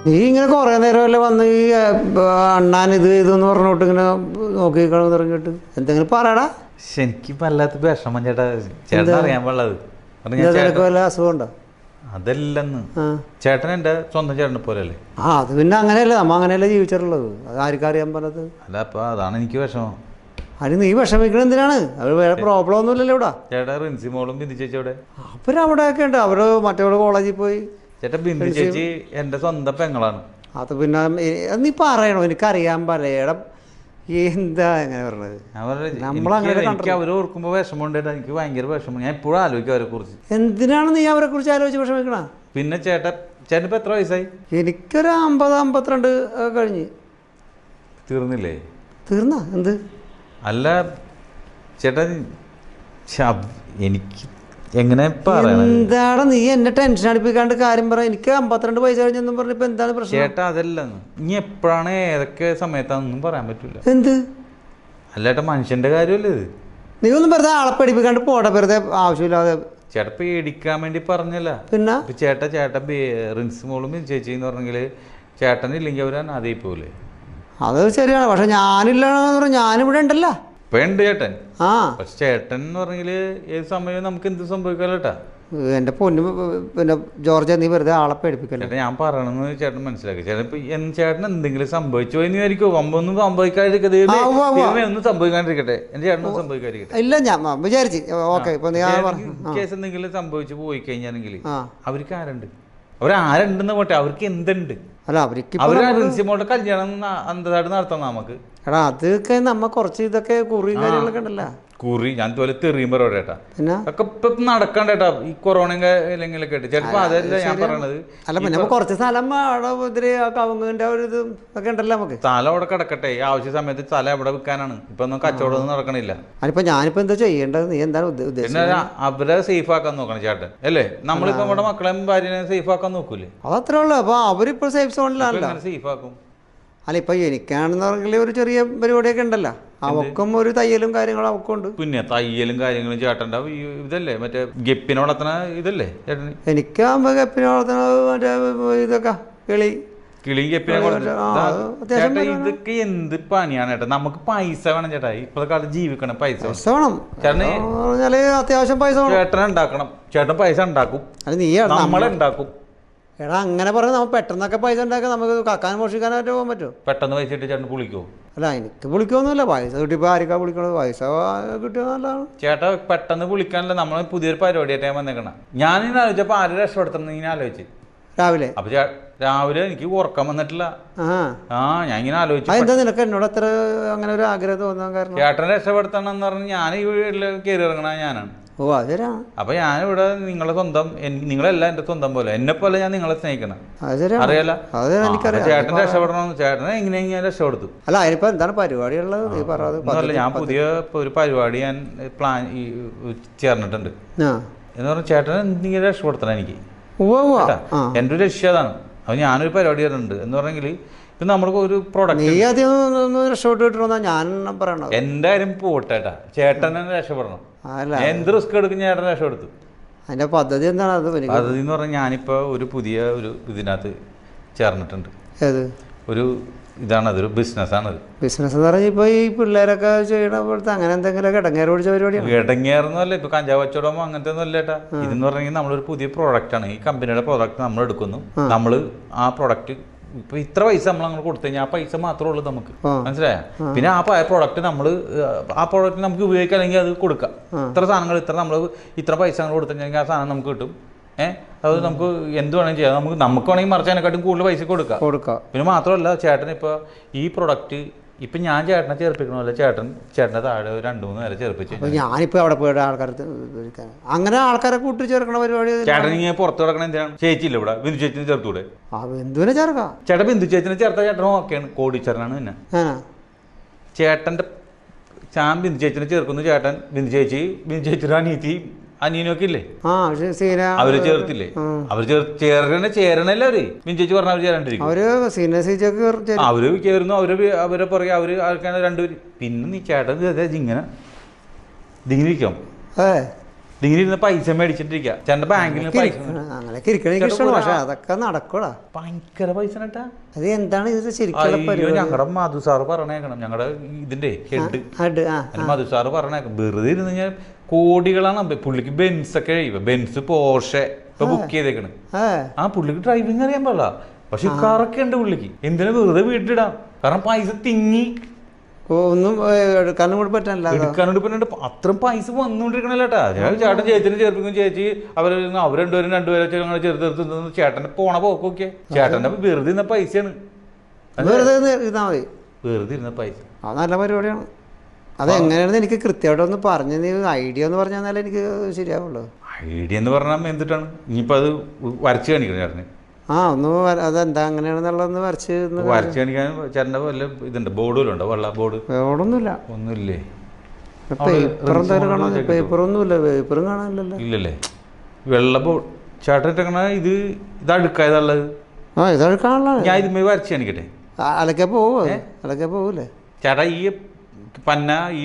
നീ ഇങ്ങനെ കുറേ നേരമല്ലേ വന്ന് ഈ അണ്ണാൻ ഇത് ഇതെന്ന് പറഞ്ഞോട്ട് ഇങ്ങനെ നോക്കി തുടങ്ങിയിട്ട് എന്തെങ്കിലും പറയടാ. എനിക്ക് വല്ലാത്ത വിഷമം ചേട്ടാ. ചേട്ടൻ അറിയാൻ പാടുള്ളത് വല്ല അസുഖം ഉണ്ടോ? അതല്ലെന്ന്. ചേട്ടൻ എൻ്റെ സ്വന്തം ചേട്ടനെ പോലെയല്ലേ? അത് പിന്നെ അങ്ങനെയല്ലേ, നമ്മ അങ്ങനെയല്ലേ ജീവിച്ചിട്ടുള്ളത്. അത് ആർക്കും അറിയാൻ പറ്റത്. അല്ല, അപ്പൊ അതാണ് എനിക്ക് വിഷമം. അതിന് നീ വിഷമിക്കണ എന്തിനാണ്? അവർ വേറെ പ്രോബ്ലം ഒന്നുമില്ലല്ലോ ഇവിടെ. ചേട്ടാ റിൻസി മോളും ബിന്ദു ചേച്ചി അവിടെ? അവരവിടെയൊക്കെ ഉണ്ട്. അവർ മറ്റേ കോളേജിൽ പോയി. ചേട്ടാ ബിന്ദു ചേച്ചി എൻ്റെ സ്വന്തം പെങ്ങളാണ്. അത് പിന്നെ നീ പറയണോ? എനിക്കറിയാൻ പലയിട എന്താ എങ്ങനെ പറഞ്ഞത്. എനിക്ക് അവരെ ഓർക്കുമ്പോൾ വിഷമമുണ്ട്. എനിക്ക് ഭയങ്കര വിഷമം. ഞാൻ എപ്പോഴും ആലോചിക്കും അവരെ കുറിച്ച്. എന്തിനാണ് നീ അവരെ കുറിച്ച് ആലോചിച്ച് വിഷമിക്കണ? പിന്നെ ചേട്ടനിപ്പോ എത്ര വയസ്സായി? എനിക്കൊരു 50-52 കഴിഞ്ഞ്. തീർന്നില്ലേ? തീർന്ന എന്ത്? അല്ല ചേട്ടൻ, എനിക്ക് എങ്ങനെ എന്താണ് നീ എന്നെ ടെൻഷൻ അടിപ്പിക്കാണ്ട് കാര്യം പറ. എനിക്ക് 52 വയസ്സ് കഴിഞ്ഞെന്നും പറഞ്ഞപ്പോ എന്താണ് പ്രശ്നം? ചേട്ടാ അതല്ല, ഇനി എപ്പോഴാണ് ഏതൊക്കെ സമയത്താണെന്നൊന്നും പറയാൻ പറ്റൂല. എന്ത്? അല്ല ചേട്ടാ, മനുഷ്യന്റെ കാര്യമല്ലേ ഇത്. നീ ഒന്നും വെറുതെ ആളെ പഠിപ്പിക്കാണ്ട് പോട്ടെ, വെറുതെ ആവശ്യമില്ലാതെ. ചേട്ടാ പേടിക്കാൻ വേണ്ടി പറഞ്ഞല്ല. പിന്നെ ചേട്ടൻ റിൻസ് മോളും ചേച്ചി എന്ന് പറഞ്ഞെങ്കിൽ ചേട്ടനില്ലെങ്കിൽ അവർ അനാഥയായി പോലെ. അത് ശരിയാണ്. പക്ഷെ ഞാനില്ലാന്ന് പറഞ്ഞാൽ ഞാനിവിടെ ഉണ്ടല്ലോ. ഇപ്പൊ ഉണ്ട് ചേട്ടൻ. പക്ഷെ ചേട്ടൻ എന്ന് പറഞ്ഞെങ്കിൽ ഏത് സമയവും നമുക്ക് എന്ത് സംഭവിക്കാലോ ചേട്ടാ. എൻ്റെ പൊന്നു പിന്നെ ജോർജ്, നീ വെറുതെ ആളെ പേടിപ്പിക്കല്ലേ. ചേട്ടാ ഞാൻ പറയണമെന്ന് ചേട്ടൻ മനസ്സിലാക്കി. ചേട്ടൻ എന്തെങ്കിലും സംഭവിച്ചു എന്ന് വിചാരിക്കും. ഒന്നും സംഭവിക്കാതിരിക്കട്ടെ, ഒന്നും സംഭവിക്കാണ്ടിരിക്കട്ടെ. എന്റെ ചേട്ടനും സംഭവിക്കാതിരിക്കട്ടെ. ഇല്ല, ഞാൻ വിചാരിച്ചു ഓക്കെ. കേസ് എന്തെങ്കിലും സംഭവിച്ചു പോയി കഴിഞ്ഞാണെങ്കിൽ അവർക്ക് ആരുണ്ട്? അവരാരുണ്ടെന്ന് പോട്ടെ, അവർക്ക് എന്തുണ്ട്? അല്ല, അവർക്ക് റിൻസിമോളുടെ കല്യാണം അന്തതായിട്ട് നടത്താം നമുക്ക്. എടാ അതൊക്കെ നമ്മ കുറച്ച് ഇതൊക്കെ കുറിയും കാര്യങ്ങളൊക്കെ ഉണ്ടല്ലോ. കുറി ഞാൻ ഇതുപോലെ തെറിയും പറയട്ടാ. ഒക്കെ ഇപ്പൊ നടക്കണ്ടേട്ടാ ഈ കൊറോണയൊക്കെ ഇല്ലെങ്കിലൊക്കെ ആയിട്ട്. ചിലപ്പോ അതല്ല ഞാൻ പറയണത്. അല്ല, പിന്നെ കുറച്ച് സ്ഥലം അവിടെ ഇതില് കവുങ്ങിന്റെ ഒരു ഇത് ഒക്കെ ഉണ്ടല്ലോ നമുക്ക്. സ്ഥലം അവിടെ കിടക്കട്ടെ, ആവശ്യ സമയത്ത് സ്ഥലം എവിടെ വിൽക്കാനാണ്. ഇപ്പൊ ഒന്നും കച്ചവടം ഒന്നും നടക്കണില്ല. അതിപ്പോ ഞാനിപ്പോ എന്താ ചെയ്യേണ്ടത്? നീ എന്താണ് ഉദ്ദേശിച്ചത്? അവരെ സേഫ് ആക്കാൻ നോക്കണം ചേട്ടൻ അല്ലേ? നമ്മളിപ്പോ നമ്മുടെ മക്കളെയും ഭാര്യനെ സേഫ് ആക്കാൻ നോക്കൂലേ? അതത്രേ ഉള്ളൂ. അപ്പൊ അവരിപ്പോ സേഫ് സോണിലാണല്ലോ. സേഫ് ആക്കും. അല്ല, ഇപ്പൊ എനിക്കാണെന്ന് പറഞ്ഞെങ്കിൽ ഒരു ചെറിയ പരിപാടിയൊക്കെ ഉണ്ടല്ലോ. അവക്കും ഒരു തയ്യലും കാര്യങ്ങളും അവക്കും ഉണ്ട്. പിന്നെ തയ്യലും കാര്യങ്ങളും ചേട്ടൻ്റെ ഇതല്ലേ, മറ്റേ ഗപ്പിനെ വളർത്തണ ഇതല്ലേ ചേട്ടന്? എനിക്കാകുമ്പോ ഗപ്പിനെ വളർത്തണ മറ്റേ ഇതൊക്കെ കിളിയും ഗപ്പിനെ ചേട്ടാ. ഇതൊക്കെ എന്ത് പണിയാണ് ചേട്ടാ? നമുക്ക് പൈസ വേണം ചേട്ടാ. ഇപ്പോഴത്തെ കാലത്ത് ജീവിക്കണം, പൈസ വേണം ചേട്ടന്. അത്യാവശ്യം പൈസ ചേട്ടൻ ഉണ്ടാക്കണം. ചേട്ടൻ പൈസ ഉണ്ടാക്കും, നമ്മളുണ്ടാക്കും. എടാ അങ്ങനെ പറഞ്ഞാൽ നമ്മൾ പെട്ടെന്നൊക്കെ പൈസ ഉണ്ടാക്കാൻ നമുക്ക് കക്കാൻ മോഷിക്കാനായിട്ട് പോകാൻ പറ്റുമോ? പെട്ടെന്ന് പൈസ കിട്ടി ചേട്ടൻ പുളിക്കോ? അല്ല, എനിക്ക് പുളിക്കൊന്നുമില്ല. പൈസ കിട്ടിയപ്പോൾ ആർക്കാ പുളിക്കണത്? പൈസ കിട്ടിയത് നല്ലതാണ് ചേട്ടാ. പെട്ടെന്ന് പുളിക്കാനല്ല, നമ്മൾ പുതിയൊരു പരിപാടിയായിട്ട് ഞാൻ വന്നേക്കണം. ഞാനിങ്ങനെ ആലോചിച്ചപ്പോൾ ആരും രക്ഷപ്പെടുത്തണം ഇങ്ങനെ ആലോചിച്ച് രാവിലെ. അപ്പൊ രാവിലെ എനിക്ക് ഉറക്കം വന്നിട്ടില്ല. ഞാൻ ഇങ്ങനെ ആലോചിച്ചു, എന്താ നിനക്ക് എന്നോട് അത്ര അങ്ങനെ ഒരു ആഗ്രഹം തോന്നാൻ കാരണം? ചേട്ടനെ രക്ഷപ്പെടുത്തണം എന്ന് പറഞ്ഞ് ഞാൻ ഈ വീട്ടിൽ കയറി ഇറങ്ങണ ഞാനാണ്. ഓ അതെരാ. അപ്പൊ ഞാനിവിടെ നിങ്ങളെ സ്വന്തം, നിങ്ങളെല്ലാം എന്റെ സ്വന്തം പോലെ, എന്നെ പോലെ ഞാൻ നിങ്ങളെ സ്നേഹിക്കണം. അറിയാലോ? ചേട്ടൻ രക്ഷപ്പെടണം. ചേട്ടനെ എങ്ങനെയെങ്കിലും ഞാൻ രക്ഷപ്പെടുത്തു. അല്ല, അതിനിപ്പോ എന്താണ് പരിപാടിയുള്ളത്? ഞാൻ പുതിയ ഒരു പരിപാടി ഞാൻ പ്ലാൻ ചേർന്നിട്ടുണ്ട്. എന്ന് പറഞ്ഞാൽ ചേട്ടനെ എന്തെങ്കിലും രക്ഷപ്പെടുത്തണം എനിക്ക്. എൻ്റെ ഒരു ലക്ഷ്യം അതാണ്. അപ്പൊ ഞാനൊരു പരിപാടി ചേർന്നിട്ടുണ്ട്. എന്ന് പറഞ്ഞെങ്കിൽ ഇപ്പൊ നമ്മൾക്ക് ഒരു പ്രൊഡക്റ്റ് രക്ഷപ്പെട്ടിട്ടുണ്ടോ ഞാൻ പറയണത്. എന്റെ കാര്യം പോട്ടേട്ടാ, ചേട്ടനെ രക്ഷപ്പെടണം. എന്ത് റിസ്ക് എടുക്കും ചേട്ടൻ രക്ഷപ്പെടുത്തു. അതിന്റെ പദ്ധതി എന്താണ്? പദ്ധതി എന്ന് പറഞ്ഞാൽ ഞാനിപ്പോ ഒരു പുതിയ ഒരു ഇതിനകത്ത് ചേർന്നിട്ടുണ്ട്. ഒരു ഇതാണ്, അതൊരു ബിസിനസ്സാണത്. ബിസിനസ് എന്ന് പറഞ്ഞാൽ ഇപ്പൊ ഈ പിള്ളേരൊക്കെ ചെയ്യണ പോലത്തെ അങ്ങനെ എന്തെങ്കിലും ഇടങ്ങേറ് പിടിച്ച പരിപാടിയാണ്? ഇടങ്ങേറൊന്നുമല്ല, ഇപ്പൊ കഞ്ചാവ് കച്ചവടമോ അങ്ങനത്തെ ഒന്നും അല്ലേട്ടാ. ഇതെന്ന് പറഞ്ഞാൽ നമ്മളൊരു പുതിയ പ്രോഡക്റ്റ് ആണ്. ഈ കമ്പനിയുടെ പ്രോഡക്റ്റ് നമ്മൾ എടുക്കുന്നു. നമ്മൾ ആ പ്രോഡക്റ്റ് ഇപ്പൊ ഇത്ര പൈസ നമ്മൾ അങ്ങനെ കൊടുത്തു കഴിഞ്ഞാൽ ആ പൈസ മാത്രമേ ഉള്ളൂ നമുക്ക്, മനസ്സിലായോ? പിന്നെ ആ പ്രോഡക്റ്റ് ആ പ്രോഡക്റ്റ് നമുക്ക് ഉപയോഗിക്കാം, അല്ലെങ്കിൽ അത് കൊടുക്കാം. ഇത്ര സാധനങ്ങൾ നമ്മൾ ഇത്ര പൈസ അങ്ങനെ കൊടുത്തു കഴിഞ്ഞാൽ ആ സാധനം നമുക്ക് കിട്ടും. അത് നമുക്ക് എന്ത് വേണമെങ്കിൽ ചെയ്യാം. നമുക്ക് വേണമെങ്കിൽ മറിച്ചതിനെക്കാട്ടും കൂടുതൽ പൈസ കൊടുക്കാം. പിന്നെ മാത്രമല്ല, ചേട്ടൻ ഇപ്പൊ ഈ പ്രൊഡക്റ്റ് ഇപ്പൊ ഞാൻ ചേട്ടനെ ചേർപ്പിക്കണമല്ലോ, ചേട്ടന്റെ താഴെ 2-3 പേരെ ചേർപ്പിച്ചു. ഞാനിപ്പോ അവിടെ പോയിട്ട് അങ്ങനെ ആൾക്കാരെ കൂട്ടി ചേർക്കണ പരിപാടി. ചേട്ടൻ ഇങ്ങനെ പുറത്ത് കിടക്കണ എന്തിനാണ്? ചേച്ചിയില്ല ഇവിടെ, ബിന്ദു ചേച്ചിനെ ചേർത്തൂടെ? ബിന്ദുവിനെ ചേർക്കാം. ചേട്ടൻ ബിന്ദു ചേച്ചിനെ ചേർത്താൽ ചേട്ടനും ഓക്കെയാണ്, കോടീശ്വരനാണ്. പിന്നെ ചേട്ടന്റെ ബിന്ദു ചേച്ചിനെ ചേർക്കുന്നു. ചേട്ടൻ ബിന്ദു ചേച്ചിയുടെ അനിയനൊക്കെ ഇല്ലേ, അവര് ചേർത്തില്ലേ? അവര് ചേരണല്ലേ? അവര് ബിന്ദു ചേച്ചി പറഞ്ഞ അവര് ചേരാണ്ടിരിക്കും. അവര് ചേർന്നു. അവരെ പറയാ അവര് ആൾക്കാണ് 2 പേര്. പിന്നെ നീ ചേട്ടൻ ഇങ്ങനെ ഇരിക്കാം. ഇതിങ്ങനെ ഇരുന്ന് പൈസ മേടിച്ചിട്ടിരിക്കുക ചേട്ടൻ്റെ ബാങ്കിൽ പൈസ അങ്ങനെയൊക്കെ ഇരിക്കണ എനിക്ക് ഇഷ്ടമാണ്. പക്ഷെ അതൊക്കെ നടക്കൂടാ, ഭയങ്കര പൈസ കേട്ടാ. അത് എന്താണ് ഇത് ശരിക്കും? ഞങ്ങളുടെ മധു സാറ് പറഞ്ഞേക്കണം, ഞങ്ങളുടെ ഇതിന്റെ ഹെഡ് മധു സാറ് പറഞ്ഞേക്കണം, വെറുതെ ഇരുന്ന് കഴിഞ്ഞാൽ കോടികളാണ് പുള്ളിക്ക്. ബെൻസൊക്കെ ബെൻസ് പോർഷെ ഇപ്പൊ ബുക്ക് ചെയ്തേക്കണ്. ആ പുള്ളിക്ക് ഡ്രൈവിംഗ് അറിയാൻ പാടില്ല, പക്ഷെ കാറൊക്കെ ഉണ്ട് പുള്ളിക്ക്. എന്തിനാ വെറുതെ വീട്ടിലിടാം, കാരണം പൈസ തിങ്ങി ഒന്നും എടുക്കാനും കൂടെ പറ്റാനില്ല. എടുക്കാനോട് പറ്റുന്നുണ്ട്, അത്രയും പൈസ വന്നുകൊണ്ടിരിക്കണല്ലേട്ടാ. ചേട്ടൻ ചേച്ചിനെ ചേർപ്പിക്കും, ചേച്ചി അവർ രണ്ടുപേരും ഞങ്ങൾ ചെറുതെടുത്ത് ചേട്ടന്റെ പോണ പോക്കൊക്കെ. ചേട്ടന്റെ വെറുതെ ഇരുന്ന പൈസയാണ്, വെറുതെ ഇരുന്നാ മതി, വെറുതെ ഇരുന്ന പൈസ. അത് നല്ല പരിപാടിയാണ്. അതെങ്ങനെയാണെന്ന് എനിക്ക് കൃത്യമായിട്ട് ഒന്ന് പറഞ്ഞ് നീ ഐഡിയ ഒന്ന് പറഞ്ഞു തന്നാലേ എനിക്ക് ശരിയാവുള്ളൂ. ഐഡിയ എന്ന് പറഞ്ഞാൽ എന്തിട്ടാണ് ഇനിയിപ്പോൾ അത് വരച്ച് കാണിക്കണം ചേട്ടന്. ഒന്ന് അതെന്താ അങ്ങനെയാണെന്നുള്ളതൊന്ന് വരച്ച് കാണിക്കാൻ ചേട്ടൻ്റെ വല്ല ഇതുണ്ട്, ബോർഡ് വല്ലതും ഉണ്ടോ? വെള്ള ബോർഡ്? ബോർഡൊന്നുമില്ല. ഒന്നുമില്ലേ? പേപ്പർ എന്തായാലും കാണാൻ, പേപ്പറൊന്നുമില്ല, പേപ്പറും കാണാനില്ലല്ലോ. ഇല്ലല്ലേ? വെള്ള ബോർഡ് ചേട്ടൻ ഇട്ടേക്കണ ഇത് അടുക്കായതുള്ളത്. ഇതടുക്കാനുള്ള ഞാൻ ഇതുമേ വരച്ച് കാണിക്കട്ടെ. അലക്കെ പോവോ? അലക്കെ പോവൂലേ ചേട്ടാ? ഈ പന്ന ഈ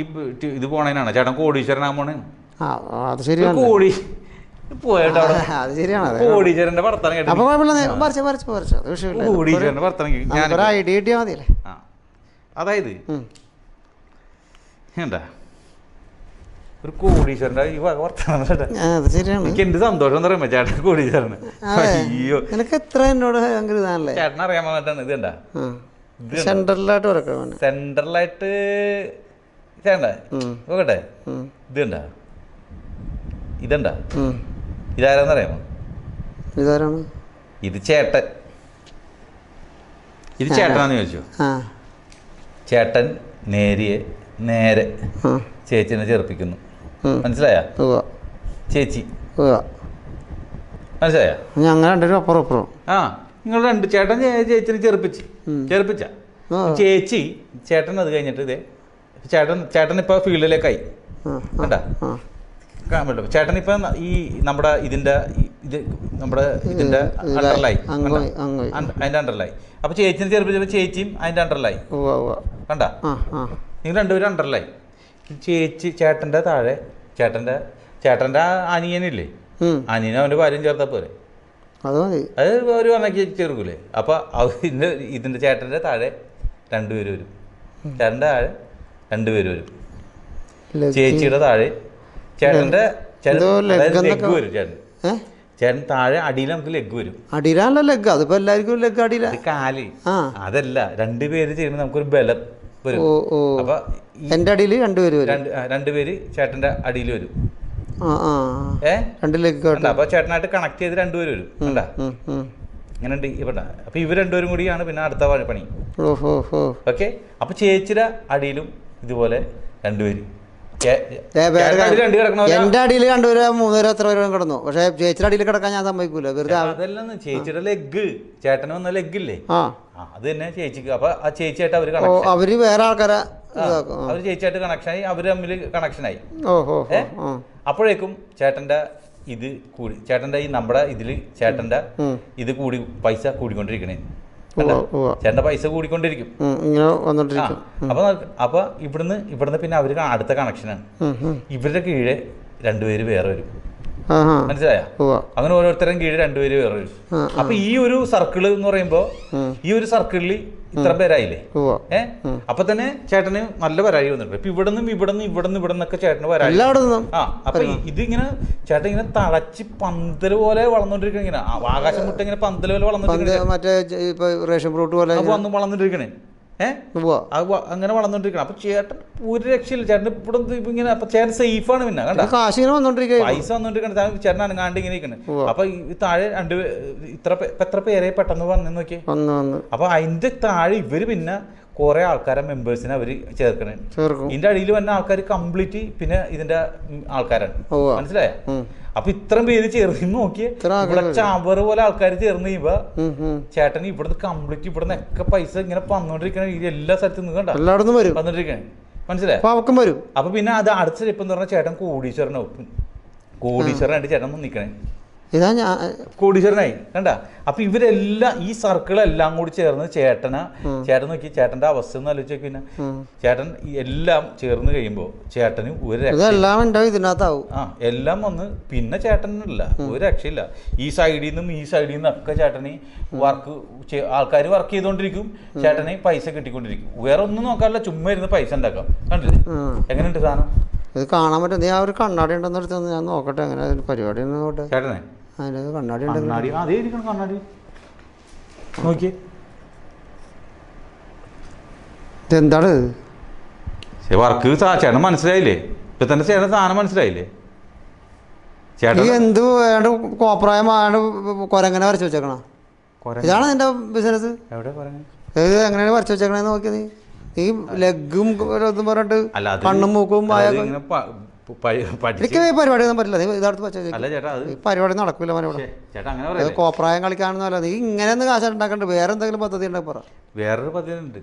ഇത് പോണേനാണ് ചേട്ടൻ കോടീശ്വരനാകാൻ പോണേ. അത് ശരിയാണ്, കോടി പോയേട്ടാ, അത് ശരിയാണ്. കോടീശ്വരന്റെ വർത്തനം കേട്ടോ. അപ്പൊ കോടീശ്വരന്റെ വർത്തനം ഐഡിയ കിട്ടിയാൽ മതിയല്ലേ? അതായത് എന്താ ഒരു കോടീശ്വരന്റെ ഈ വർത്തനം അത് ശരിയാണ്. എനിക്ക് എന്ത് സന്തോഷം എന്ന് പറയുമ്പോ ചേട്ടൻ കോടീശ്വരന്. അയ്യോ, നിനക്ക് എത്ര എന്നോട് ഭയങ്കര ഇതാണല്ലേ. ചേട്ടൻ അറിയാൻ വന്നിട്ടാണ്. ഇത് കണ്ടാ സെൻട്രലായിട്ട് വരക്കണം, സെൻട്രലായിട്ട് ചേണ്ട നോക്കട്ടെ. ഇത് കണ്ടാ, ഇതെന്താ, ഇതാരാന്നറിയാമോ? ഇതാരാണ്? ഇത് ചേട്ടൻ. ഇത് ചേട്ടനാന്ന് ചോദിച്ചു. ചേട്ടൻ നേരെ ചേച്ചിനെ ചെറുപ്പിക്കുന്നു. മനസ്സിലായ? ചേച്ചി മനസ്സിലായ? ഞങ്ങൾ രണ്ടുപേരും അപ്പുറം. ആ, നിങ്ങൾ രണ്ട് ചേട്ടൻ ചേച്ചിനെ ചെറുപ്പിച്ച ചേച്ചി ചേട്ടൻ അത് കഴിഞ്ഞിട്ട് ഇതേ ചേട്ടൻ ഇപ്പൊ ഫീൽഡിലേക്കായി കേട്ടാ. ചേട്ടൻ ഇപ്പൊ ഈ നമ്മുടെ ഇതിന്റെ അണ്ടറിലായി, അതിന്റെ അണ്ടറിലായി. അപ്പൊ ചേച്ചിനെ ചെറുപ്പിച്ചപ്പോ ചേച്ചിയും അതിന്റെ അണ്ടറിലായി. കണ്ടാ, നിങ്ങൾ രണ്ടുപേരും അണ്ടറിലായി. ചേട്ടന്റെ താഴെ ചേട്ടന്റെ അനിയനില്ലേ, അനിയനും അവന്റെ ഭാര്യയും ചേർത്താ പോരെ? അത് ഒരു പറഞ്ഞാൽ ചെറുക്കൂലേ? അപ്പൊ ഇതിന്റെ ചേട്ടന്റെ താഴെ രണ്ടുപേര് വരും, ചേട്ടന്റെ താഴെ രണ്ടുപേര് വരും, ചേച്ചിയുടെ താഴെ ചേട്ടന്റെ ലെഗ് വരും. ചേട്ടൻ താഴെ അടിയിൽ നമുക്ക് ലെഗ് വരും. അടിയിലാണല്ലോ ലെഗ്, അതിപ്പോ എല്ലാവർക്കും ലെഗ് അടിയില. കാല് അതല്ല, രണ്ടുപേര് ചെയ്യുമ്പോൾ നമുക്കൊരു ബലം വരും. അപ്പൊ എന്റെ അടിയിൽ രണ്ടുപേര് ചേട്ടന്റെ അടിയിൽ വരും. രണ്ട് ലെഗ്. അപ്പൊ ചേട്ടനായിട്ട് കണക്ട് ചെയ്ത് രണ്ടുപേര് വരും. കണ്ടാ, ഇങ്ങനെ ഉണ്ട് ഇവിടെ. അപ്പൊ ഇവർ രണ്ടുപേരും കൂടിയാണ് പിന്നെ അടുത്ത പണി. ഓക്കെ. അപ്പൊ ചേച്ചിയുടെ അടിയിലും ഇതുപോലെ രണ്ടുപേര്. എന്റെ അടിയിൽ രണ്ടുപേരോ മൂന്നുപേരോ എത്ര പേരും കിടന്നു. പക്ഷെ ചേച്ചിയുടെ അടിയിൽ കിടക്കാൻ ഞാൻ സമ്മതിക്കൂല. വെറുതെ അതല്ലെന്ന്, ചേച്ചിയുടെ ലെഗ്, ചേട്ടന് വന്ന ലെഗ് ഇല്ലേ, അത് തന്നെ ചേച്ചിക്ക്. അപ്പൊ ആ ചേച്ചിയായിട്ട് അവര് വേറെ ആൾക്കാരെ അവര് ചേച്ചിയായിട്ട് കണക്ഷനായി, അവര് തമ്മിൽ കണക്ഷനായി. അപ്പോഴേക്കും ചേട്ടന്റെ ഇത് കൂടി, ചേട്ടന്റെ ഈ നമ്മുടെ ഇതില് ചേട്ടന്റെ ഇത് കൂടി പൈസ കൂടിക്കൊണ്ടിരിക്കണേ. ചേട്ടന്റെ പൈസ കൂടിക്കൊണ്ടിരിക്കും. അപ്പൊ ഇവിടുന്ന് പിന്നെ അവര് അടുത്ത കണക്ഷനാണ്. ഇവരുടെ കീഴെ രണ്ടുപേര് വേറെ വരും. മനസ്സിലായ? അങ്ങനെ ഓരോരുത്തരും കീഴ് രണ്ടുപേര് വേറെ വരും. അപ്പൊ ഈ ഒരു സർക്കിള് എന്ന് പറയുമ്പോ ഈ ഒരു സർക്കിളിൽ ഇത്ര പേരായില്ലേ? അപ്പൊ തന്നെ ചേട്ടന് നല്ല വരായി വന്നിട്ടുണ്ട്. ഇപ്പൊ ഇവിടുന്നൊക്കെ ചേട്ടന് വരായി. അപ്പൊ ഇതിങ്ങനെ ചേട്ടൻ ഇങ്ങനെ തളച്ച് പന്തല് പോലെ വളർന്നോണ്ടിരിക്കണ, ഇങ്ങനെ ആകാശം മുട്ട ഇങ്ങനെ പന്തല് പോലെ വളർന്നോണ്ടിരിക്കണേ. അങ്ങനെ വളർന്നോണ്ടിരിക്കണം. അപ്പൊ ചേട്ടൻ ഒരു രക്ഷയില്ല. ചേട്ടൻ ഇവിടെ ഇങ്ങനെ, അപ്പൊ ചേട്ടൻ സേഫാണ്. പിന്നെ കണ്ട പൈസ വന്നോണ്ടിരിക്കണ ചേട്ടൻ അനങ്ങാണ്ട് ഇങ്ങനെ ഇരിക്കണേ. അപ്പൊ ഈ താഴെ എത്ര പേരെ പെട്ടെന്ന് വന്നു നോക്കി. അപ്പൊ അതിന്റെ താഴെ ഇവര് പിന്നെ കുറെ ആൾക്കാരെ മെമ്പേഴ്സിനെ അവര് ചേർക്കണേ. ഇതിന്റെ അടിയിൽ വന്ന ആൾക്കാർ കംപ്ലീറ്റ് പിന്നെ ഇതിന്റെ ആൾക്കാരാണ്. മനസ്സിലായ? അപ്പൊ ഇത്രയും പേര് ചേർന്ന് നോക്കിയേ, ഇവിടെ ചാമ്പറ് പോലെ ആൾക്കാർ ചേർന്ന് കഴിയുമ്പോ ചേട്ടൻ ഇവിടുന്ന് കംപ്ലീറ്റ് ഇവിടുന്ന് ഒക്കെ പൈസ ഇങ്ങനെ വന്നോണ്ടിരിക്കണ എല്ലാ സ്ഥലത്തും വന്നോണ്ടിരിക്കണേ. മനസ്സിലായി? അപ്പൊ പിന്നെ അത് അടുത്ത സ്റ്റെപ്പ് എന്ന് പറഞ്ഞാൽ ചേട്ടൻ കോടീശ്വരനായിട്ട് ചേട്ടൻ നിൽക്കണേ. ഇതാ ഞാൻ കോടീശ്വരനായി കണ്ട. അപ്പൊ ഇവരെല്ലാം ഈ സർക്കിളെല്ലാം കൂടി ചേർന്ന് ചേട്ടൻ നോക്കി ചേട്ടന്റെ അവസ്ഥ ഒന്ന് ആലോചിച്ച് നോക്കി. പിന്നെ ചേട്ടൻ എല്ലാം ചേർന്ന് കഴിയുമ്പോ ചേട്ടന് ഒരു ഇതിനകത്താവും. എല്ലാം വന്ന് പിന്നെ ചേട്ടനില്ല ഒരു രക്ഷയില്ല. ഈ സൈഡിൽ നിന്നും ഒക്കെ ചേട്ടന് ആൾക്കാർ വർക്ക് ചെയ്തോണ്ടിരിക്കും, ചേട്ടന് പൈസ കിട്ടിക്കൊണ്ടിരിക്കും. വേറെ ഒന്നും നോക്കാറില്ല, ചുമ്മാ ഇരുന്ന് പൈസ ഉണ്ടാക്കാം. കണ്ടില്ലേ എങ്ങനെയുണ്ട് സാധനം? ഇത് കാണാൻ പറ്റും. നീ ആ ഒരു കണ്ണാടി ഉണ്ടെന്ന് എടുത്ത് ഞാൻ നോക്കട്ടെ എങ്ങനെ പരിപാടി നോക്കട്ടെ. ചേട്ടനെ അതിനകത്ത് കണ്ണാടി അതേ ഇരിക്കണം കണ്ണാടി നോക്കി. ഇതെന്താണ് വർക്ക്? ചേട്ടൻ മനസ്സിലായില്ലേ? ഇപ്പൊ തന്നെ ചേട്ടൻ സാധനം മനസ്സിലായില്ലേ? ചേട്ടൻ എന്ത് വേണ്ട കോപ്രായമാണ് കൊരങ്ങനെ വരച്ചു വെച്ചേക്കണ? ഇതാണ് നിന്റെ ബിസിനസ്? ഇത് എങ്ങനെയാണ് വരച്ചു വെച്ചേക്കണേന്ന് നോക്കിയത്? നീ ലെഗും ഇതും പറഞ്ഞിട്ട് കണ്ണും മൂക്കും എനിക്ക് പരിപാടി ഒന്നും പറ്റില്ല. നീ ഇതടുത്ത് വെച്ചാൽ പരിപാടി നടക്കില്ല. കോപ്രായം കളിക്കാണെന്നല്ല. നീ ഇങ്ങനെ ഒന്ന് കാശ് ഉണ്ടാക്കണ്ട. വേറെ എന്തെങ്കിലും പദ്ധതി ഉണ്ടെങ്കിൽ പറ. വേറൊരു പദ്ധതി ഉണ്ട്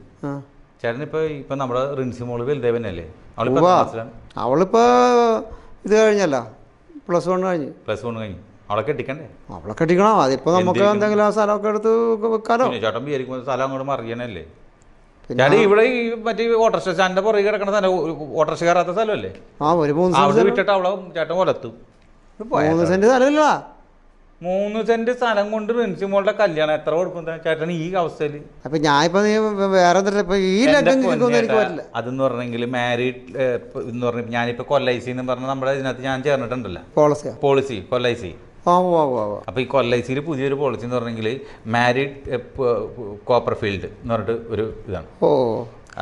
ചേട്ടൻ. ഇപ്പൊ നമ്മുടെ റിൻസി മോള് വലുതേവനല്ലേ? അവളിപ്പോ ഇത് കഴിഞ്ഞല്ല, +1 കഴിഞ്ഞ്. അവളെ കെട്ടിക്കണ്ടേ? അവളെ കെട്ടിക്കണോ? അതിപ്പോ നമുക്ക് എന്തെങ്കിലും ആ സ്ഥലമൊക്കെ എടുത്ത് വെക്കാലോ. ചേട്ടൻ വിചാരിക്കുമ്പോൾ സ്ഥലം അങ്ങോട്ട് മറിയണല്ലേ? ചേട്ടാ ഇവിടെ ഈ മറ്റേ ഓട്ടോറിക്ഷ സ്റ്റാൻഡിന്റെ പുറകെ കിടക്കുന്ന സ്ഥലം, ഓട്ടോറിക്ഷ കയറാത്ത സ്ഥലമല്ലേ? അവിടെ വിട്ടിട്ട് അവളെ ചേട്ടൻ കൊലത്തും. 3 സെന്റ് സ്ഥലമില്ല. 3 സെന്റ് സ്ഥലം കൊണ്ട് റിൻസി മോളുടെ കല്യാണം എത്ര കൊടുക്കും ചേട്ടൻ ഈ അവസ്ഥയില്? അപ്പൊ ഞാൻ ഇപ്പൊ വേറെ അതെന്ന് പറഞ്ഞെങ്കിൽ മാരീഡ് എന്ന് പറഞ്ഞ ഞാനിപ്പോ കൊല്ലൈസി എന്ന് പറഞ്ഞ നമ്മുടെ ഇതിനകത്ത് ഞാൻ ചേർന്നിട്ടുണ്ടല്ലോ പോളിസി കൊല്ലൈസി. അപ്പൊ ഈ കൊല്ലൈസിയിൽ പുതിയൊരു പോളിസി എന്ന് പറഞ്ഞെങ്കിൽ മാരീഡ് കോപ്പർഫീൽഡ് എന്ന് പറഞ്ഞിട്ട് ഒരു ഇതാണ്.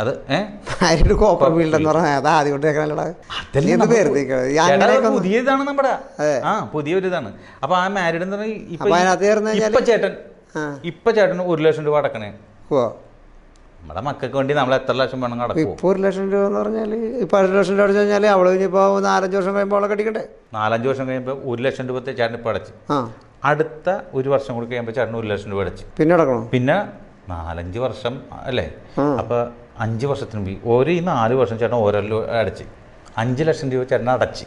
അത് പുതിയതാണ് നമ്മുടെ പുതിയൊരിതാണ്. അപ്പൊ ആ മാരീഡ് എന്ന് പറഞ്ഞാൽ ഇപ്പൊ ചേട്ടൻ 1 ലക്ഷം രൂപ അടക്കണേ. നമ്മുടെ മക്കൾക്ക് വേണ്ടി നമ്മൾ എത്ര ലക്ഷം വേണം അടക്കും? 1 ലക്ഷം രൂപ എന്ന് പറഞ്ഞാൽ ഇപ്പൊ 1 ലക്ഷം രൂപ അടച്ചു കഴിഞ്ഞാൽ അവള് ഇനിയിപ്പോ 4-5 വർഷം കഴിയുമ്പോൾ അവളെ കെട്ടിക്കണ്ടേ? 4-5 വർഷം കഴിയുമ്പോൾ 1 ലക്ഷം രൂപ ചേട്ടൻ ഇപ്പൊ അടച്ചു. അടുത്ത 1 വർഷം കൂടി കഴിയുമ്പോൾ ചേട്ടൻ 1 ലക്ഷം രൂപ അടച്ചു. പിന്നെ അടക്കണം. പിന്നെ 4-5 വർഷം അല്ലേ? അപ്പൊ 5 വർഷത്തിന് മുമ്പ് ഈ 4 വർഷം ചേട്ടൻ ഓരോ അടച്ച് 5 ലക്ഷം രൂപ ചേട്ടൻ അടച്ച്.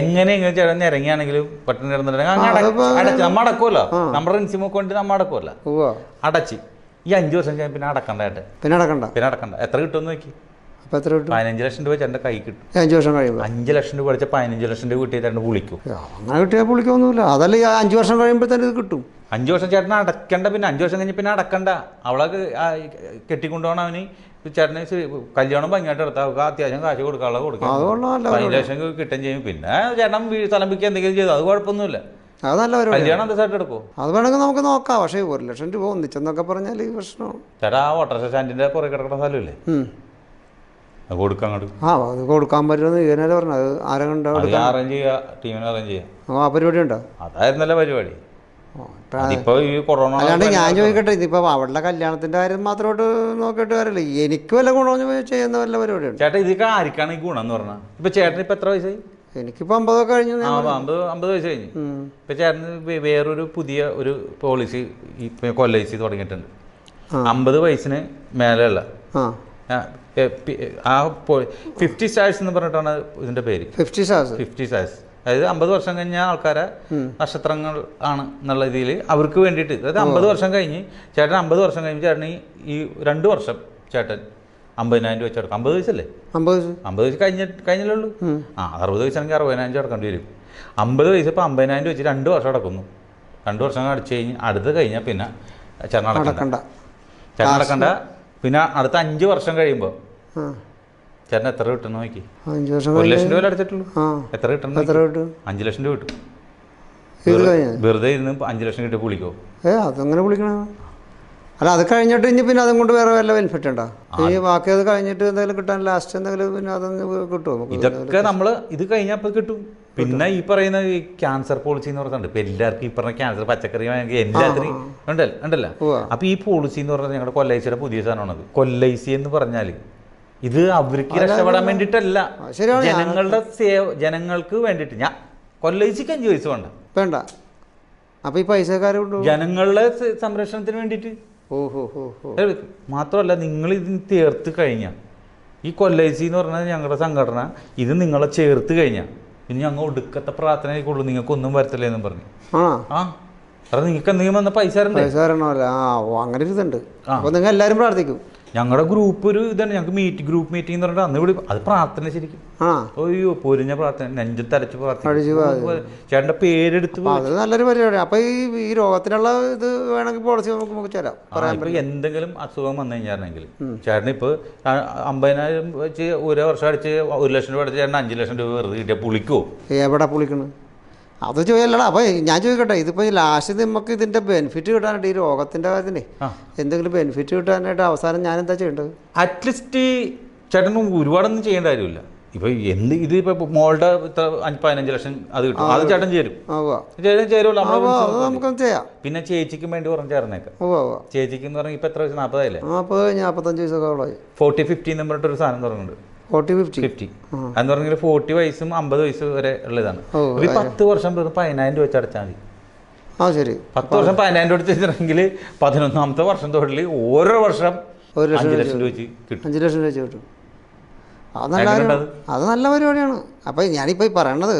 എങ്ങനെയെങ്കിലും ചേട്ടൻ ഇറങ്ങിയാണെങ്കിലും പെട്ടെന്ന് അടച്ച് നമ്മ അടക്കുമല്ലോ, നമ്മുടെ റിൻസിമൊക്കെ വേണ്ടി നമ്മ അടക്കുമല്ലോ. അടച്ച് ഈ 5 വർഷം കഴിഞ്ഞാൽ പിന്നെ അടക്കണ്ടായിട്ട് പിന്നെ അടക്കണ്ട. എത്ര കിട്ടുമെന്ന് നോക്കി? 15 ലക്ഷം രൂപ ചേട്ടൻ്റെ കൈ കിട്ടും 5 വർഷം കഴിയുമ്പോൾ. 5 ലക്ഷം രൂപ അടിച്ചാൽ 15 ലക്ഷം രൂപ കിട്ടിയ ചേട്ടൻ വിളിക്കും. അങ്ങനെ കിട്ടിയാൽ വിളിക്കൊന്നുമില്ല. അതല്ല 5 വർഷം കഴിയുമ്പോൾ തന്നെ ഇത് കിട്ടും. 5 വർഷം ചേട്ടൻ അടക്കണ്ട. പിന്നെ 5 വർഷം കഴിഞ്ഞ് പിന്നെ അടക്കണ്ട. അവളെ കെട്ടിക്കൊണ്ടുപോകണം. അവന് ചേട്ടന് കല്യാണം ഭംഗിയായിട്ട് എടുത്താൽ അവൾക്ക് അത്യാവശ്യം കാശ് കൊടുക്കാനുള്ള കൊടുക്കാം. 15 ലക്ഷം കിട്ടുകയും ചെയ്യും. പിന്നെ ചേട്ടൻ സ്ഥലം വിൽക്കുക എന്തെങ്കിലും ചെയ്തു, അത് കുഴപ്പമൊന്നുമില്ല. അത് നല്ല കല്യാണം എന്തായിട്ട് എടുക്കും? അത് വേണമെങ്കിൽ നമുക്ക് നോക്കാം. പക്ഷേ 1 ലക്ഷം രൂപ ഒന്നിച്ചെന്നൊക്കെ പറഞ്ഞാൽ ഈ പ്രശ്നമാണ്. ചേട്ടാ ആ ഓട്ടോറിക്ഷ സ്റ്റാൻഡിന്റെ പുറകെ കിടക്കുന്ന സ്ഥലമില്ലേ? അത് കൊടുക്കാൻ അത് കൊടുക്കാൻ പറ്റുമെന്ന് ഇവനല്ലേ പറഞ്ഞത്. അത് ആരെ കണ്ടോ അറേഞ്ച് ചെയ്യുക, ടീമിനെ അറേഞ്ച് ചെയ്യുക. ആ പരിപാടി ഉണ്ടോ? അതായിരുന്നല്ലോ പരിപാടി. അല്ലാണ്ട് ഞാൻ ചോദിക്കട്ടെ, ഇതിപ്പോ അവളുടെ കല്യാണത്തിന്റെ കാര്യം മാത്രമായിട്ട് നോക്കിയിട്ട് കാര്യമില്ല. എനിക്ക് വല്ല ഗുണമെന്ന് ചെയ്യുന്ന വല്ല പരിപാടിയാണ്. ചേട്ടാ ഇതൊക്കെ ആർക്കാണ് ഈ ഗുണം എന്ന് പറഞ്ഞാൽ? ഇപ്പൊ ചേട്ടന് ഇപ്പൊ എത്ര വയസ്സായി? എനിക്കിപ്പോ 50 കഴിഞ്ഞു. 50 വയസ്സ് കഴിഞ്ഞു. ഇപ്പൊ ചേട്ടന് വേറൊരു പുതിയ ഒരു പോളിസി ഇപ്പൊ കൊല്ലൈസി തുടങ്ങിയിട്ടുണ്ട്. 50 വയസ്സിന് മേലെയുള്ള ആ 50 സ്റ്റാർസ് എന്ന് പറഞ്ഞിട്ടാണ് ഇതിന്റെ പേര്. 50 സ്റ്റാർസ്. അതായത് 50 വർഷം കഴിഞ്ഞ ആൾക്കാരെ നക്ഷത്രങ്ങൾ ആണ് എന്നുള്ള രീതിയിൽ അവർക്ക് വേണ്ടിയിട്ട്. അതായത് 50 വർഷം കഴിഞ്ഞ് ചേട്ടൻ 50 വർഷം കഴിഞ്ഞ് ചേട്ടന് ഈ 2 വർഷം ചേട്ടൻ 50,000 രൂപ വെച്ച് അടക്കും. 50 വയസ്സല്ലേ? 50 വയസ്സ് കഴിഞ്ഞല്ലേ ഉള്ളൂ. 60 വയസ്സാണെങ്കിൽ 60,000 രൂപ അടക്കേണ്ടി വരും. 50 വയസ്സ് ഇപ്പോൾ 50,000 രൂപ വെച്ച് 2 വർഷം അടക്കുന്നു. 2 വർഷം അടച്ചു കഴിഞ്ഞ് അടുത്ത് കഴിഞ്ഞാൽ പിന്നെ ചേട്ടൻ അടക്കണ്ട. പിന്നെ അടുത്ത 5 വർഷം കഴിയുമ്പോൾ ചേട്ടൻ എത്ര കിട്ടുന്നു നോക്കി? 1 ലക്ഷം രൂപ അടച്ചിട്ടുള്ളൂ. എത്ര കിട്ടുന്നു? 5 ലക്ഷം രൂപ കിട്ടും. വെറുതെ ഇരുന്ന് 5 ലക്ഷം കിട്ടി വിളിക്കോ? അതങ്ങനെ വിളിക്കണം. അല്ല അത് കഴിഞ്ഞിട്ട് ഇനി പിന്നെ അതും കൊണ്ട് വേറെ വല്ല ബെനിഫിറ്റ് ഉണ്ടോ? ഇനി ബാക്കി അത് കഴിഞ്ഞിട്ട് എന്തെങ്കിലും കിട്ടാൻ ലാസ്റ്റ് എന്തെങ്കിലും പിന്നെ അതൊന്ന് കിട്ടുമോ? ഇതൊക്കെ നമ്മൾ ഇത് കഴിഞ്ഞപ്പോൾ കിട്ടും. പിന്നെ ഈ പറയുന്ന ഈ ക്യാൻസർ പോളിസി എന്ന് പറഞ്ഞിട്ടുണ്ട്. ഇപ്പൊ എല്ലാവർക്കും ഈ പറഞ്ഞ ക്യാൻസർ പച്ചക്കറി എല്ലാത്തിനും ഉണ്ടല്ലോ. അപ്പൊ ഈ പോളിസി എന്ന് പറഞ്ഞാൽ ഞങ്ങളുടെ കൊല്ലൈസിയുടെ പുതിയ സാധനമാണത്. കൊല്ലൈസി എന്ന് പറഞ്ഞാൽ ഇത് അവർക്ക് രക്ഷപ്പെടാൻ വേണ്ടിയിട്ടല്ല, ജനങ്ങൾക്ക് വേണ്ടിയിട്ട്. ഞാൻ കൊല്ലൈസിക്ക് 5 വയസ്സ് വേണ്ട. അപ്പൊ ഈ പൈസക്കാരെ ജനങ്ങളുടെ സംരക്ഷണത്തിന് വേണ്ടിയിട്ട്. മാത്രമല്ല നിങ്ങൾ ഇതിന് ചേർത്ത് കഴിഞ്ഞാൽ ഈ കൊല്ലൈസി എന്ന് പറഞ്ഞാൽ ഞങ്ങളുടെ സംഘടന ഇത് നിങ്ങളെ ചേർത്ത് കഴിഞ്ഞാൽ ഇനി ഞങ്ങൾ ഒടുക്കത്തെ പ്രാർത്ഥനയ്ക്കുള്ളൂ, നിങ്ങൾക്കൊന്നും വരത്തില്ലേ എന്നും പറഞ്ഞു. ആ കാരണം നിങ്ങൾക്ക് എന്തെങ്കിലും വന്ന പൈസ തരണമല്ലോ. അങ്ങനെ ഒരു ഇതുണ്ട്. അപ്പോൾ നിങ്ങൾ എല്ലാവരും പ്രാർത്ഥിക്കും. ഞങ്ങളുടെ ഗ്രൂപ്പ് ഒരു ഇതാണ്, ഞങ്ങൾക്ക് ഗ്രൂപ്പ് മീറ്റിംഗ് എന്ന് പറഞ്ഞിട്ട് അന്ന് ഇവിടെ അത് പ്രാർത്ഥന ശരിക്കും. അയ്യോ പൊരിഞ്ഞ പ്രാർത്ഥന, നെഞ്ചത്തരച്ച് പ്രാർത്ഥന, ചേട്ടൻ്റെ പേരെടുത്ത്. അത് നല്ലൊരു പരിപാടി. അപ്പോൾ ഈ രോഗത്തിനുള്ള ഇത് വേണമെങ്കിൽ പോളിസി നമുക്ക് ചേരാം. ഇപ്പൊ എന്തെങ്കിലും അസുഖം വന്നു കഴിഞ്ഞാണെങ്കിൽ ചേട്ടൻ ഇപ്പോൾ 50,000 വെച്ച് ഒരു വർഷം അടിച്ച് 1 ലക്ഷം രൂപ അടിച്ച് ചേട്ടൻ 5 ലക്ഷം രൂപ വെറുതെ കിട്ടിയാൽ പുളിക്കോ? എവിടെ പുളിക്കണം? അത് ചോദിക്കല്ലടാ. അപ്പോൾ ഞാൻ ചോദിക്കട്ടെ, ഇതിപ്പോൾ ലാസ്റ്റ് നമുക്ക് ഇതിൻ്റെ ബെനിഫിറ്റ് കിട്ടാനായിട്ട്, ഈ രോഗത്തിൻ്റെ കാര്യത്തിനെ എന്തെങ്കിലും ബെനിഫിറ്റ് കിട്ടാനായിട്ട് അവസാനം ഞാൻ എന്താ ചെയ്യേണ്ടത്? അറ്റ്ലീസ്റ്റ് ചേട്ടനും ഒരുപാടൊന്നും ചെയ്യേണ്ട കാര്യമില്ല. ഇപ്പൊ ഇത് ഇപ്പൊ മോളുടെ 15 ലക്ഷം അത് കിട്ടും, അത് ചേട്ടൻ ചേരും. ചേരുമല്ലോ, നമുക്ക് ചെയ്യാം. പിന്നെ ചേച്ചിക്കും വേണ്ടി പറഞ്ഞു ചേർന്നേക്കാം. ചേച്ചിക്ക് എന്ന് പറഞ്ഞാൽ ഇപ്പൊ എത്ര വയസ്സ്? 40 ആയില്ലേ? 45 വയസ്സൊക്കെ 40-50 എന്ന് പറഞ്ഞിട്ടൊരു സാധനം തുടങ്ങുന്നുണ്ട്. 40-50 എന്ന് പറഞ്ഞാൽ 40 വയസ്സും 50 വയസ്സ് വരെ ഉള്ളതാണ്. ഒരു 10 വർഷം 10,000 രൂപ വെച്ച് അടച്ചാൽ മതി. ശരി. 10 വർഷം 10,000 രൂപ വെച്ചിട്ടുണ്ടെങ്കിൽ 11ാമത്തെ വർഷം തൊഴിൽ ഓരോ വർഷം 5 ലക്ഷം രൂപ വെച്ച് കിട്ടും. 5 ലക്ഷം വെച്ച് കിട്ടും. അത് നല്ല പരിപാടിയാണ്. അപ്പോൾ ഞാനിപ്പോൾ ഈ പറയണത്,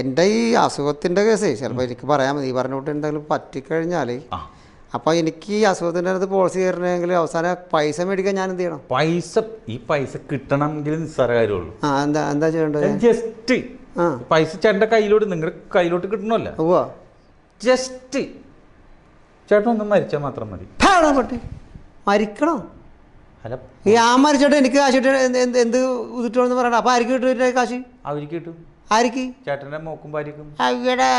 എൻ്റെ ഈ അസുഖത്തിൻ്റെ കേസേ ചിലപ്പോൾ എനിക്ക് പറയാൻ മതി. ഈ പറഞ്ഞിട്ട് എന്തെങ്കിലും പറ്റിക്കഴിഞ്ഞാൽ അപ്പോൾ എനിക്ക് ഈ അസുഖത്തിൻ്റെ അടുത്ത് പോളിസി കയറണമെങ്കിൽ അവസാനം പൈസ മേടിക്കാൻ ഞാൻ എന്ത് ചെയ്യണം? ഈ പൈസ കിട്ടണമെങ്കിൽ നിസ്സാര കാര്യമുള്ളൂ. എന്താ ചെയ്യേണ്ടത്? ജസ്റ്റ് പൈസ ചേട്ടൻ്റെ കയ്യിലോട്ട്, നിങ്ങളുടെ കയ്യിലോട്ട് കിട്ടണമല്ല, ജസ്റ്റ് ചേട്ടൻ ഒന്ന് മരിച്ചാൽ മാത്രം മതി. മരിക്കണോ? അല്ല, ഞാൻ മരിച്ചോട്ടെ എനിക്ക് കാശ് കിട്ട എന്ത് ഇതിട്ടോന്ന് പറയണം. അപ്പോൾ ആർക്ക് കിട്ടും കാശ്? അവർക്ക് കിട്ടും. ആർക്ക്? ചേട്ടൻ്റെ മോക്കും ഭാര്യക്കും. അവിടെ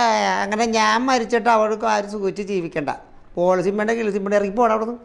അങ്ങനെ ഞാൻ മരിച്ചിട്ട് അവൾക്ക് ആരും സുഖിച്ച് ജീവിക്കണ്ട. പോളിസി വേണ്ട, കിളിസി വേണ്ട, ഇറങ്ങി പോടാ അവിടെ നിന്ന്.